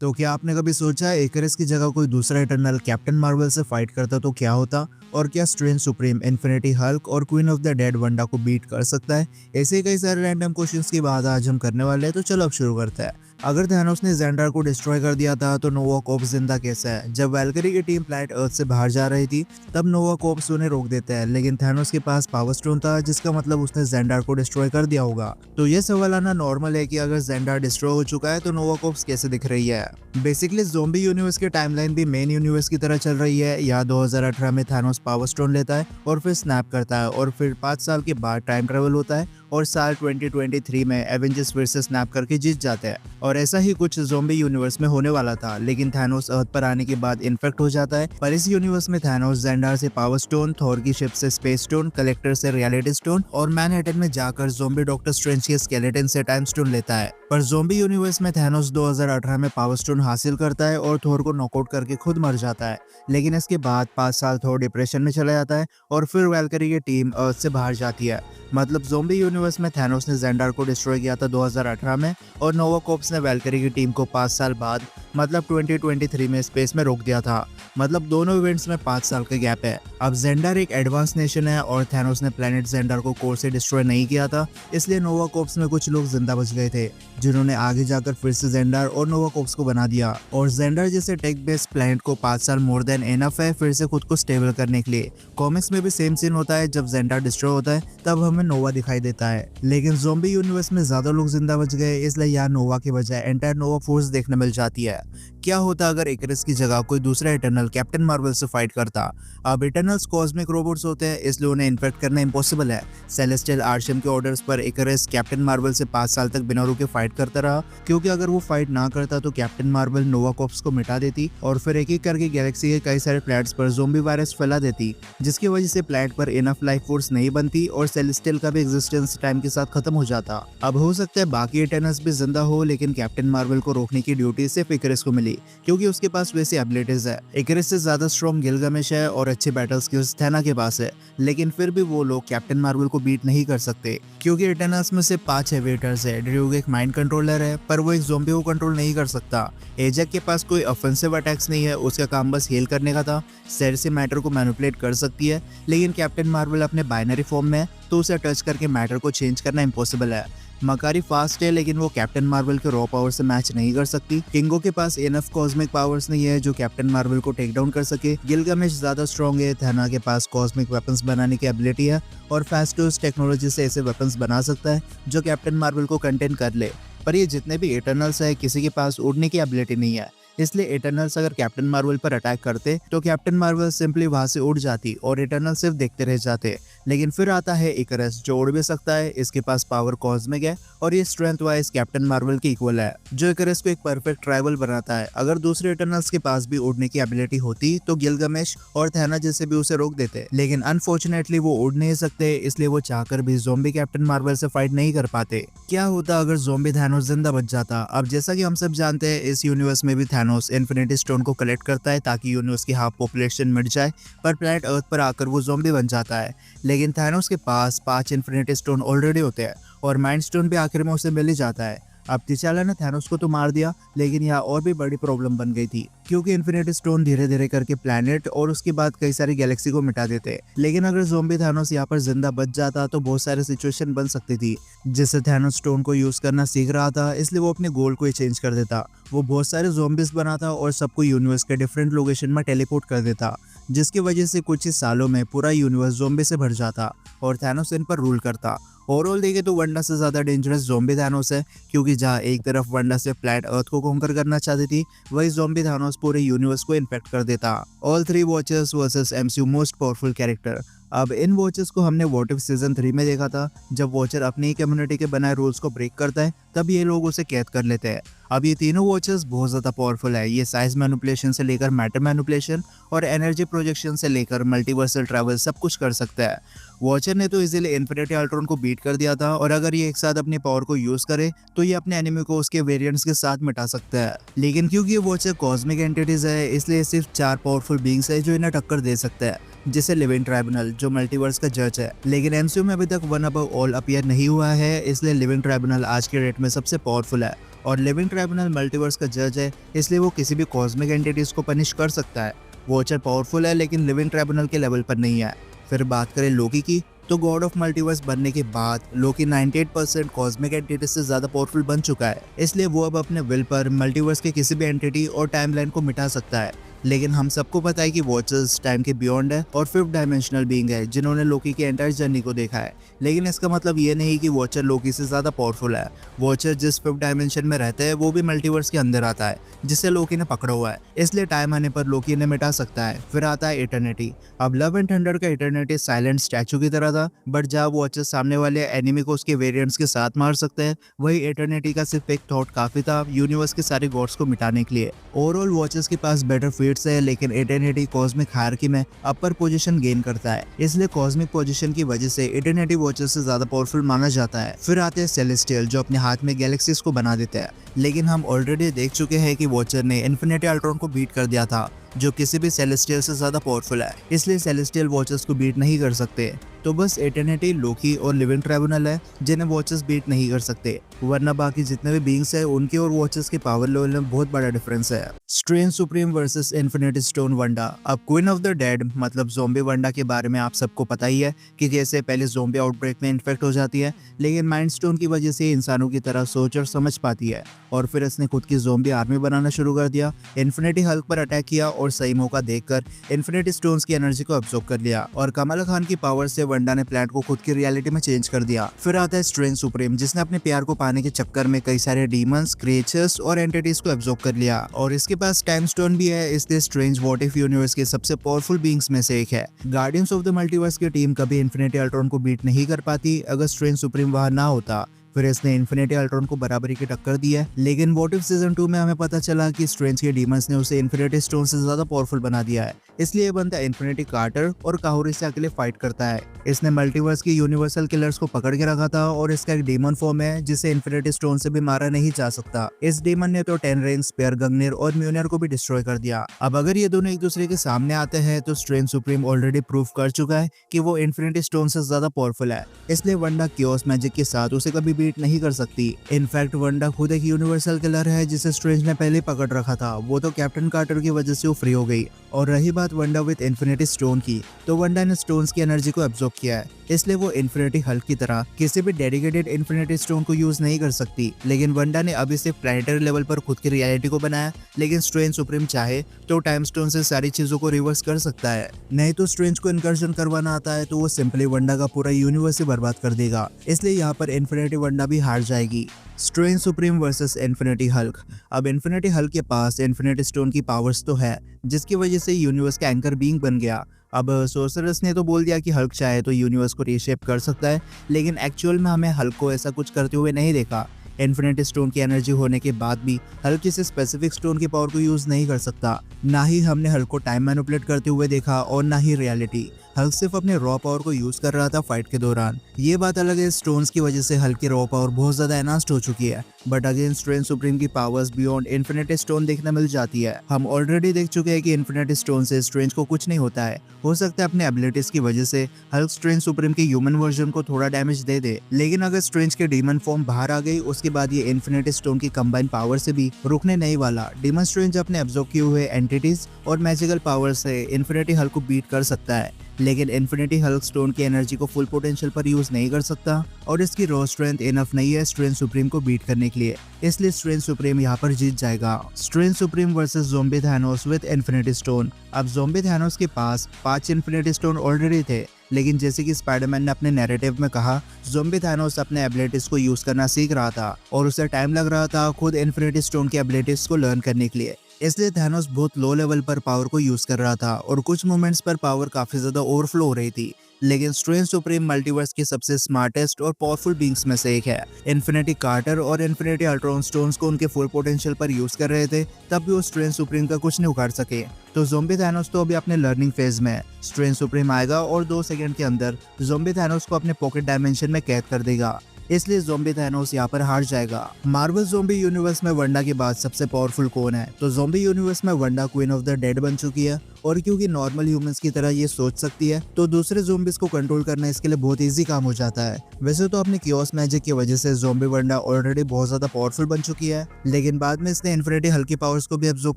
तो क्या आपने कभी सोचा है इकरस की जगह कोई दूसरा इटर्नल कैप्टन मार्वल से फाइट करता तो क्या होता? और क्या स्ट्रेंज सुप्रीम इन्फिनिटी हल्क और क्वीन ऑफ द डेड वंडा को बीट कर सकता है? ऐसे ही कई सारे रैंडम क्वेश्चंस की बात आज हम करने वाले हैं, तो चलो अब शुरू करते हैं। अगर थैनोस ने ज़ेंडार को डिस्ट्रॉय कर दिया था तो नोवा कॉर्प्स जिंदा कैसे है? जब वैल्करी की टीम प्लैनेट अर्थ से बाहर जा रही थी तब नोवा कॉर्प्स उन्हें रोक देते हैं, लेकिन थैनोस के पास पावर स्टोन था, जिसका मतलब उसने ज़ेंडार को डिस्ट्रॉय कर दिया होगा। तो ये सवाल आना नॉर्मल है कि अगर ज़ेंडार डिस्ट्रॉय हो चुका है तो नोवा कॉर्प्स कैसे दिख रही है। बेसिकली ज़ोंबी यूनिवर्स की टाइमलाइन भी मेन यूनिवर्स की तरह चल रही है। यहाँ 2018 में थैनोस पावर स्टोन लेता है और फिर स्नैप करता है और फिर 5 साल के बाद टाइम ट्रेवल होता है और साल 2023 में एवेंजर्स फिर से स्नैप करके जीत जाते हैं। और ऐसा ही कुछ ज़ोंबी यूनिवर्स में होने वाला था, लेकिन थैनोस अर्थ पर आने के बाद इन्फेक्ट हो जाता है। पर इस यूनिवर्स में थैनोस ज़ेंडार से पावर स्टोन, थॉर की शिप से स्पेस स्टोन, कलेक्टर से रियलिटी स्टोन और मैनहट्टन में जाकर ज़ोंबी डॉक्टर स्ट्रेंज के स्केलेटन से टाइम स्टोन लेता है। पर ज़ोंबी यूनिवर्स में थैनोस 2018 में पावर स्टोन हासिल करता है और थॉर को नॉकआउट करके खुद मर जाता है। लेकिन इसके बाद 5 साल थॉर डिप्रेशन में चला जाता है और फिर वैल्करी की टीम अर्थ से बाहर जाती है। मतलब ज़ोंबी यूनिवर्स में थैनोस ने ज़ेंडार को डिस्ट्रॉय किया था 2018 में और नोवा कॉर्प्स ने वैल्करी की टीम को 5 साल बाद मतलब 2023 में स्पेस में रोक दिया था। मतलब दोनों इवेंट्स में 5 साल का गैप है। अब ज़ेंडार एक एडवांस नेशन है और थैनोस ने प्लेनेट ज़ेंडार को कोर से डिस्ट्रॉय नहीं किया था, इसलिए नोवा कॉर्प्स में कुछ लोग जिंदा बच गए थे, जिन्होंने आगे जाकर फिर से ज़ेंडार और नोवा कॉर्प्स को बना दिया। और ज़ेंडार जैसे टेक बेस्ड प्लेनेट को 5 साल मोर देन एनफ है फिर से खुद को स्टेबल करने के लिए। कॉमिक्स में भी सेम सीन होता है, जब ज़ेंडार डिस्ट्रॉय होता है तब हमें नोवा दिखाई देता है। लेकिन ज़ोंबी यूनिवर्स में ज्यादा लोग जिंदा बच गए, इसलिए यहाँ नोवा के बजाय एंटायर नोवा फोर्स देखने मिल जाती है। क्या होता अगर इकरस की जगह कोई दूसरा इटर्नल कैप्टन मार्वल से फाइट करता? अब इटर्नल्स कॉस्मिक रोबोट्स होते हैं, इसलिए उन्हें इन्फेक्ट करना इम्पॉसिबल है। सेलेस्टियल आर्शियम के ऑर्डर्स पर इकरस कैप्टन मार्वल से 5 साल तक बिना रुके फाइट करता रहा, क्योंकि अगर वो फाइट ना करता तो कैप्टन मार्वल नोवा कॉर्प्स को मिटा देती और फिर एक एक करके गैलेक्सी के कई सारे प्लैनेट्स पर ज़ोंबी वायरस फैला देती, जिसकी वजह से प्लैनेट पर इनफ लाइफ फोर्स नहीं बनती और सेलेस्टियल का भी एग्जिस्टेंस टाइम के साथ खत्म हो जाता। अब हो सकता है बाकी इटर्नल्स भी जिंदा हो, लेकिन कैप्टन मार्वल को रोकने की ड्यूटी सिर्फ इकरस को मिली, क्योंकि उसके पास वैसी एबिलिटीज है। इकरस से ज्यादा स्ट्रॉन्ग गिलगामेश है और अच्छे बैटल स्किल्स थैना के पास है, लेकिन फिर भी वो लोग कैप्टन मार्वल को बीट नहीं कर सकते, क्योंकि इटर्नल्स में से 5 हेविटर्स है। ड्रूग एक माइंड कंट्रोलर है, पर वो एक ज़ोंबी को कंट्रोल नहीं कर सकता। एजक के पास कोई ऑफेंसिव अटैक्स नहीं है, उसका काम बस हील करने का था। सेरेसी मैटर को मैनिपुलेट कर सकती है, लेकिन कैप्टन मार्वल अपने बाइनरी फॉर्म में है, तो उसे टच करके मैटर को चेंज करना इम्पॉसिबल है। मकारी फास्ट है, लेकिन वो कैप्टन मार्वल के रॉ पावर से मैच नहीं कर सकती। किंगो के पास इनफ कॉस्मिक पावर्स नहीं है जो कैप्टन मार्वल को टेक डाउन कर सके। गिलगामेश ज्यादा स्ट्रॉन्ग है। थैना के पास कॉस्मिक वेपन्स बनाने की एबिलिटी है और फास्टोस टेक्नोलॉजी से ऐसे वेपन्स बना सकता है जो कैप्टन मार्वल को कंटेन कर ले। पर ये जितने भी इटर्नल्स है, किसी के पास उड़ने की एबिलिटी नहीं है, इसलिए इटर्नल्स अगर कैप्टन मार्वल पर अटैक करते तो कैप्टन मार्वल सिंपली वहां से उड़ जाती और इटर्नल सिर्फ देखते रह जाते। लेकिन फिर आता है इकरस, जो उड़ भी सकता है, इसके पास पावर कॉस्मिक है और ये स्ट्रेंथ वाइज कैप्टन मार्वल के इक्वल है, जो इकरस को एक परफेक्ट ट्राइवल बनाता है। अगर दूसरे इटर्नल्स के पास भी उड़ने की एबिलिटी होती तो गिलगामेश और थैना जैसे भी उसे रोक देते, लेकिन अनफॉर्चुनेटली वो उड़ नहीं सकते, इसलिए वो चाहकर भी ज़ोंबी कैप्टन मार्वल से फाइट नहीं कर पाते। क्या होता अगर ज़ोंबी थैनोस जिंदा बच जाता? अब जैसा कि हम सब जानते हैं, इस यूनिवर्स में भी थैनोस इन्फिनिटी स्टोन को कलेक्ट करता है ताकि यूनिवर्स की हाफ पॉपुलेशन मिट जाए, पर प्लैनेट अर्थ पर आकर वो ज़ोंबी बन जाता है। लेकिन थैनोस के पास 5 इन्फिनिटी स्टोन ऑलरेडी होते हैं और माइंड स्टोन भी आखिर में उसे मिल ही जाता है। अब तिचाला ने थैनोस को तो मार दिया, लेकिन यहाँ और भी बड़ी प्रॉब्लम बन गई थी, क्योंकि इन्फिनिटी स्टोन धीरे धीरे करके प्लैनेट और उसके बाद कई सारी गैलेक्सी को मिटा देते। लेकिन अगर ज़ोंबी थैनोस यहाँ पर जिंदा बच जाता तो बहुत सारी सिचुएशन बन सकती थी, जिससे थैनोस स्टोन को यूज करना सीख रहा था, इसलिए वो अपने गोल को ही चेंज कर देता। वो बहुत सारे ज़ोंबीज बनाता और सबको यूनिवर्स के डिफरेंट लोकेशन में टेलीपोर्ट कर देता, जिसकी वजह से कुछ ही सालों में पूरा यूनिवर्स ज़ोंबी से भर जाता और थैनोस इन पर रूल करता। ओवरऑल देखे तो वंडा से ज्यादा डेंजरस ज़ोंबी थैनोस है, क्योंकि जहाँ एक तरफ वंडा से प्लैनेट अर्थ को कॉन्कर करना चाहती थी, वही ज़ोंबी थैनोस पूरे यूनिवर्स को इन्फेक्ट कर देता। All 3 watchers versus MCU most powerful character. अब इन वॉचर्स को हमने व्हाट इफ सीजन 3 में देखा था। जब वॉचर अपनी ही कम्युनिटी के बनाए रूल्स को ब्रेक करता है, तब ये लोग उसे कैद कर लेते हैं। अब ये तीनों वॉचर्स बहुत ज्यादा पावरफुल है। ये साइज मैनिपुलेशन से लेकर मैटर मैनिपुलेशन और एनर्जी प्रोजेक्शन से लेकर मल्टीवर्सल ट्रैवल सब कुछ कर सकता है। वॉचर ने तो इजीली इन्फिनिटी अल्ट्रॉन को बीट कर दिया था, और अगर ये एक साथ अपनी पावर को यूज करे तो ये अपने एनिमी को उसके वेरिएंट्स के साथ मिटा सकता है। लेकिन क्योंकि ये वॉचर कॉस्मिक एंटिटीज है, इसलिए सिर्फ 4 पावरफुल बीइंग्स है जो इन्हें टक्कर दे सकता है, जिसे लिविंग ट्राइब्यूनल, जो मल्टीवर्स का जज है। लेकिन एमसीयू में अभी तक वन अबव ऑल अपीयर नहीं हुआ है, इसलिए लिविंग ट्राइब्यूनल आज के डेट में सबसे पावरफुल है और लिविंग ट्राइब्यूनल मल्टीवर्स का जज है, इसलिए वो किसी भी कॉस्मिक एंटिटीज को पनिश कर सकता है। वॉचर पावरफुल है लेकिन लिविंग ट्राइब्यूनल के लेवल पर नहीं है। फिर बात करें लोकी की, तो गॉड ऑफ मल्टीवर्स बनने के बाद लोकी 98% कॉस्मिक एंटिटी से ज्यादा पावरफुल बन चुका है, इसलिए वो अब अपने विल पर मल्टीवर्स के किसी भी एंटिटी और टाइमलाइन को मिटा सकता है। लेकिन हम सबको पता है कि वॉचर्स टाइम के बियॉन्ड है और फिफ्थ डायमेंशनल बीइंग है जिन्होंने लोकी की एंटायर जर्नी को देखा है। लेकिन इसका मतलब ये नहीं कि वॉचर लोकी से ज्यादा पावरफुल है। वॉचर जिस फिफ्थ डायमेंशन में रहता है वो भी मल्टीवर्स के अंदर आता है जिसे लोकी ने पकड़ा हुआ है, इसलिए टाइम आने पर लोकी ने मिटा सकता है। फिर आता है इटर्निटी। अब लव एंड थंडर का इटर्निटी साइलेंट स्टैचू की तरह था, बट जब वॉचर सामने वाले एनिमी को उसके वेरिएंट्स के साथ मार सकते हैं, वही इटर्निटी का सिर्फ एक थॉट काफी था यूनिवर्स के सारे गॉड्स को मिटाने के लिए। ओवरऑल वॉचर्स के पास बेटर फीट्स है, लेकिन इटर्निटी कॉस्मिक हायरार्की में अपर पोजीशन गेन करता है, इसलिए कॉस्मिक पोजीशन की वजह से इटर्निटी वॉचर से ज्यादा पावरफुल माना जाता है। फिर आते हैं सेलेस्टियल जो अपने हाथ में गैलेक्सीज को बना देते हैं, लेकिन हम ऑलरेडी देख चुके हैं कि वॉचर ने इन्फिनिटी अल्ट्रॉन को बीट कर दिया था जो किसी भी सेलेस्टियल से ज्यादा पावरफुल है, इसलिए सेलेस्टियल वॉचर्स को बीट नहीं कर सकते। तो बस इटर्निटी, लोकी और लिविंग ट्राइब्यूनल है जिन्हें वॉचर्स बीट नहीं कर सकते, वरना बाकी जितने भी बीइंग्स है उनके और वॉचर्स के पावर लेवल में बहुत बड़ा डिफरेंस है। Strange Supreme versus Infinity Stone Wanda. अब क्वीन ऑफ द डेड मतलब ज़ॉम्बी वंडा के बारे में आप सबको पता ही है कि कैसे पहले ज़ॉम्बी आउटब्रेक में इन्फेक्ट हो जाती है, लेकिन माइंड स्टोन की वजह से इंसानों की तरह सोच और समझ पाती है, और फिर इसने खुद की ज़ॉम्बी आर्मी बनाना शुरू कर दिया। इन्फिनिटी हल्क पर अटैक किया और सही मौका देखकर इन्फिनिटी स्टोन्स की एनर्जी को अब्सॉर्ब कर लिया, और कमला खान की पावर से वंडा ने प्लांट को खुद की रियलिटी में चेंज कर दिया। फिर आता है स्ट्रेंज सुप्रीम जिसने अपने प्यार को पाने के चक्कर में कई सारे डीमंस, क्रिएचर्स और एंटिटीज को अब्सॉर्ब कर लिया, और इसके पास टाइम स्टोन भी है, इसलिए स्ट्रेंज व्हाट इफ यूनिवर्स के सबसे पावरफुल बीइंग्स में से एक है। गार्डियंस ऑफ द मल्टीवर्स की टीम कभी इन्फिनिटी अल्ट्रॉन को बीट नहीं कर पाती अगर स्ट्रेंज सुप्रीम वहां ना होता। फिर इसने इन्फिनिटी अल्ट्रॉन को बराबरी की टक्कर दी है, लेकिन व्हाट इफ सीजन 2 में हमें पता चला कि स्ट्रेंज के डीमंस ने उसे इन्फिनिटी स्टोन से ज्यादा पावरफुल बना दिया है, इसलिए बनता इन्फिनिटी कार्टर और काहुरी से अकेले फाइट करता है। इसने मल्टीवर्स की यूनिवर्सल किलर्स को पकड़ के रखा था, और इसका एक डीमन फॉर्म है जिसे इन्फिनिटी स्टोन से भी मारा नहीं जा सकता। इस डीमन ने तो टेन रिंग्स, स्पेयर, गंगनिर और म्यूनियर को भी डिस्ट्रॉय कर दिया। अब अगर ये दोनों एक दूसरे के सामने आते हैं तो स्ट्रेंज सुप्रीम ऑलरेडी प्रूव कर चुका है कि वो इन्फिनिटी स्टोन से ज्यादा पावरफुल है, इसलिए वंडा कियोस मैजिक के साथ उसे कभी बीट नहीं कर सकती। इनफैक्ट वंडा खुद एक यूनिवर्सल किलर है जिसे स्ट्रेंज ने पहले पकड़ रखा था, वो तो कैप्टन कार्टर की वजह से वो फ्री हो गई। और रही बात वंडा विद इन्फिनिटी स्टोन की, तो वंडा ने स्टोन्स की एनर्जी को एब्जॉर्ब किया है, इसलिए वो इन्फिनिटी हल्क की तरह किसी भी डेडिकेटेड इन्फिनिटी स्टोन को यूज नहीं कर सकती। लेकिन वंडा ने अभी सिर्फ प्लैनेटरी लेवल पर खुद की रियलिटी को बनाया, लेकिन स्ट्रेंज सुप्रीम चाहे तो टाइम स्टोन से सारी चीजों को रिवर्स कर सकता है। नहीं तो स्ट्रेंज को इनकर्जन करवाना आता है तो वो सिंपली वंडा का पूरा यूनिवर्स ही बर्बाद कर देगा, इसलिए यहाँ पर इन्फिनिटी वंडा भी हार जाएगी। Strange Supreme versus infinity Hulk. अब इन्फिनिटी हल्क के पास इन्फिनिटी स्टोन की पावर्स तो है जिसकी वजह से यूनिवर्स का एंकर बीइंग बन गया। अब सोर्सरस ने तो बोल दिया कि हल्क चाहे तो यूनिवर्स को रीशेप कर सकता है, लेकिन एक्चुअल में हमें हल्क को ऐसा कुछ करते हुए नहीं देखा। इन्फिनिटी स्टोन की एनर्जी होने के बाद भी हल्क किसी स्पेसिफिक स्टोन की पावर को यूज नहीं कर सकता। ना ही हमने हल्क को टाइम मैनिपुलेट करते हुए देखा और ना ही रियलिटी। हल्क सिर्फ अपने रॉ पावर को यूज कर रहा था फाइट के दौरान। ये बात अलग है, स्टोन्स की वजह से हल्क की रॉ पावर बहुत ज्यादा एनहांस्ड हो चुकी है, बट अगेन स्ट्रेंज सुप्रीम की पावर्स बियॉन्ड इन्फिनिटी स्टोन देखने मिल जाती है। हम ऑलरेडी देख चुके हैं कि इन्फिनिटी स्टोन से स्ट्रेंज को कुछ नहीं होता है। हो सकता है अपने एबिलिटीज की वजह से हल्क स्ट्रेंज सुप्रीम के ह्यूमन वर्जन को थोड़ा डैमेज दे दे, लेकिन अगर स्ट्रेंज के डीमन फॉर्म बाहर आ गई उसके बाद ये इन्फिनिटी स्टोन की कंबाइंड पावर से भी रुकने नहीं वाला। डीमन स्ट्रेंज अपने एब्जॉर्ब किए हुए एंटिटीज और मैजिकल पावर से इन्फिनिटी हल्क को बीट कर सकता है, लेकिन इन्फिनिटी हल्क स्टोन की एनर्जी को फुल पोटेंशियल पर यूज नहीं कर सकता, और इसकी रॉ स्ट्रेंथ इनफ नहीं है स्ट्रेंज सुप्रीम को बीट करने के लिए, इसलिए स्ट्रेंज सुप्रीम यहाँ पर जीत जाएगा। Strange Supreme versus zombie Thanos with infinity stone. अब ज़ॉम्बी थैनोस के पास 5 इन्फिनिटी स्टोन ऑलरेडी थे, लेकिन जैसे कि स्पाइडरमैन ने अपने नैरेटिव में कहा, ज़ॉम्बी थैनोस अपने एबिलिटीज को यूज करना सीख रहा था और उसे टाइम लग रहा था खुद इन्फिनिटी स्टोन की एबिलिटीज को लर्न करने के लिए, इसलिए थैनोस बहुत लो लेवल पर पावर को यूज कर रहा था और कुछ मोमेंट्स पर पावर काफी ज्यादा ओवरफ्लो हो रही थी। लेकिन स्ट्रेंज सुप्रीम मल्टीवर्स के सबसे स्मार्टेस्ट और पावरफुल बीइंग्स में से एक है। इन्फिनिटी कार्टर और इन्फिनिटी अल्ट्रॉन स्टोन्स को उनके फुल पोटेंशियल पर यूज कर रहे थे, तब भी वो स्ट्रेंज सुप्रीम का कुछ नहीं उखाड़ सके। तो ज़ॉम्बी थैनोस तो अभी अपने लर्निंग फेज में है। स्ट्रेंज सुप्रीम आएगा और 2 सेकंड के अंदर ज़ॉम्बी थैनोस को अपने पॉकेट डायमेंशन में कैद कर देगा, इसलिए ज़ॉम्बी थैनोस यहाँ पर हार जाएगा। मार्वल ज़ॉम्बी यूनिवर्स में वंडा के बाद सबसे पावरफुल कौन है? तो ज़ॉम्बी यूनिवर्स में वंडा क्वीन ऑफ द डेड बन चुकी है और क्योंकि नॉर्मल ह्यूमंस की तरह ये सोच सकती है तो दूसरे ज़ॉम्बीज को कंट्रोल करना इसके लिए बहुत इजी काम हो जाता है। वैसे तो अपने कियोस मैजिक की वजह से ज़ॉम्बी वंडा ऑलरेडी बहुत ज्यादा पावरफुल बन चुकी है, लेकिन बाद में इसने इन्फिनिटी हल्क की पावर्स को भी अब्सॉर्ब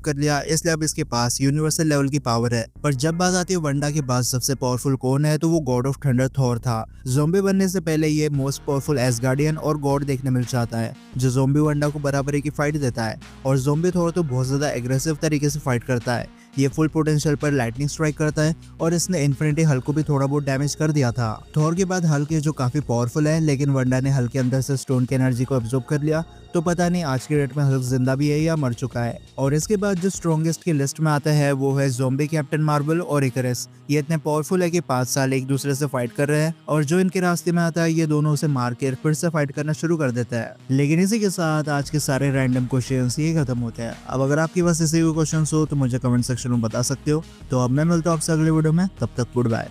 कर लिया, इसलिए अब इसके पास यूनिवर्सल लेवल की पावर है। पर जब बात आती है वंडा के बाद सबसे पावरफुल कौन है तो वो गॉड ऑफ थंडर थॉर था। ज़ॉम्बी बनने से पहले ये मोस्ट पावरफुल एसगार्डियन और गॉड देखने मिल जाता है जो ज़ॉम्बी वंडा को बराबरी की फाइट देता है। और ज़ॉम्बी थॉर तो बहुत ज्यादा एग्रेसिव तरीके से फाइट करता है, ये फुल पोटेंशियल पर लाइटनिंग स्ट्राइक करता है और इसने इन्फिनिटी हल्क को भी थोड़ा बहुत डैमेज कर दिया था। थॉर के बाद हल्क है जो काफी पावरफुल है, लेकिन वंडा ने हल्क के अंदर से स्टोन की एनर्जी को अब्सॉर्ब कर लिया, तो पता नहीं आज के डेट में हल्क जिंदा भी है या मर चुका है। और इसके बाद जो स्ट्रॉन्गेस्ट की लिस्ट में आता है वो है ज़ॉम्बी कैप्टन मार्वल और इकरस। ये इतने पावरफुल है कि 5 साल एक दूसरे से फाइट कर रहे हैं और जो इनके रास्ते में आता है ये दोनों उसे मार कर फिर से फाइट करना शुरू कर देता है। लेकिन इसी के साथ आज के सारे रैंडम क्वेश्चंस ये खत्म होते हैं। अब अगर आपके पास ऐसे कोई क्वेश्चन हो तो मुझे कमेंट सेक्शन में बता सकते हो। तो अब मैं मिलता हूँ आपसे अगले वीडियो में, तब तक गुड बाय।